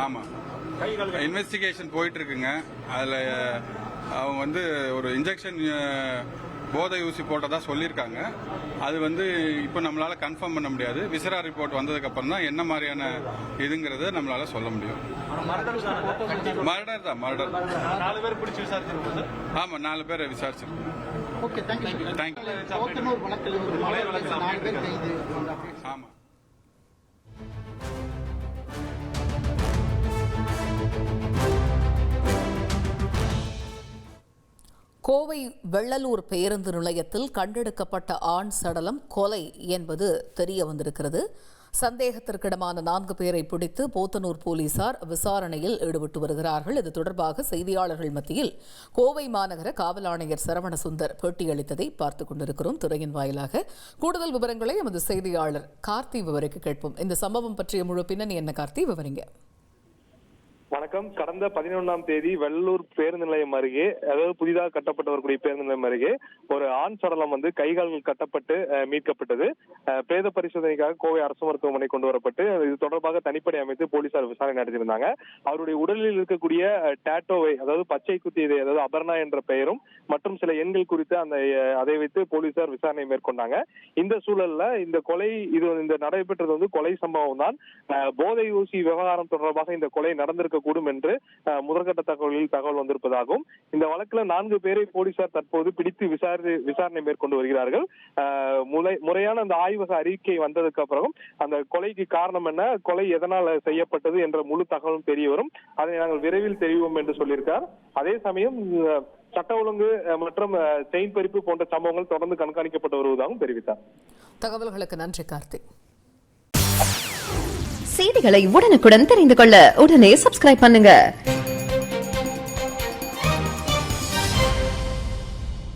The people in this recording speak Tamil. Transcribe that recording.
ஆமா, இன்வெஸ்டிகேஷன் போயிட்டு இருக்குங்க. அதுல அவங்க வந்து ஒரு இன்ஜெக்ஷன் போதை ஊசி போட்டதா சொல்லியிருக்காங்க. அது வந்து இப்போ நம்மளால கன்ஃபார்ம் பண்ண முடியாது. விசரா ரிப்போர்ட் வந்ததுக்கு அப்புறம் தான் என்ன மாதிரியான இதுங்கிறத நம்மளால சொல்ல முடியும். மர்டர் தான், மர்டர். 4 பேர் பிடிச்சி விசாரிச்சிருக்கோம். ஆமா, 4 பேரை விசாரிச்சிருக்கோம். ஆமா. கோவை வெள்ளலூர் பேருந்து நிலையத்தில் கண்டெடுக்கப்பட்ட ஆண் சடலம் கொலை என்பது தெரிய வந்திருக்கிறது. சந்தேகத்திற்கிடமான 4 பேரை பிடித்து போத்தனூர் போலீசார் விசாரணையில் ஈடுபட்டு வருகிறார்கள். இது தொடர்பாக செய்தியாளர்கள் மத்தியில் கோவை மாநகர காவல் ஆணையர் சரவணசுந்தர் பேட்டியளித்ததை பார்த்துக் கொண்டிருக்கிறோம் திரையின் வாயிலாக. கூடுதல் விவரங்களை எமது செய்தியாளர் கார்த்தி விவரிக்க கேட்போம். இந்த சம்பவம் பற்றிய முழு பின்னணி என்ன கார்த்தி, விவரிங்க. வணக்கம். கடந்த 11ஆம் தேதி வெள்ளூர் பேருந்து நிலையம் அருகே, அதாவது புதிதாக கட்டப்பட்டு வரக்கூடிய பேருந்து நிலையம் அருகே ஒரு ஆண் சடலம் வந்து கைகால்கள் கட்டப்பட்டு மீட்கப்பட்டது. பிரேத பரிசோதனைக்காக கோவை அரசு மருத்துவமனை கொண்டு வரப்பட்டு இது தொடர்பாக தனிப்படை அமைத்து போலீசார் விசாரணை நடத்தியிருந்தாங்க. அவருடைய உடலில் இருக்கக்கூடிய டாட்டோவை, அதாவது பச்சை குத்தியதை, அதாவது அபர்ணா என்ற பெயரும் மற்றும் சில எண்கள் குறித்து அதை வைத்து போலீசார் விசாரணை மேற்கொண்டாங்க. இந்த சூழல்ல இந்த நடைபெற்றது வந்து கொலை சம்பவம் தான். போதை ஊசி விவகாரம் தொடர்பாக இந்த கொலை நடந்திருக்க கூடும் என்று முதற்கட்ட தகவல் வந்திருப்பதாகவும், இந்த வழக்குல 4 பேரை போலீசார் தற்போது பிடித்து விசாரணை மேற்கொண்டு வருகிறார்கள். முறையான அந்த ஆய்வக அறிக்கை வந்ததுக்கு அப்புறம் அந்த கொலைக்கு காரணம் என்ன, கொலை எதனால் செய்யப்பட்டது என்ற முழு தகவலும் தெரிய வரும். அதை நாங்கள் விரைவில் தெரிவிப்போம் என்று சொல்லியிருக்கார். அதே சமயம் சட்ட ஒழுங்கு மற்றும் செயின் பறிப்பு போன்ற சம்பவங்கள் தொடர்ந்து கண்காணிக்கப்பட்டு வருவதாகவும் தெரிவித்தார். தகவல்களுக்கு நன்றி கார்த்திக். செய்திகளை உடனுக்குடன் தெரிந்து கொள்ள உடனே சப்ஸ்கிரைப் பண்ணுங்க.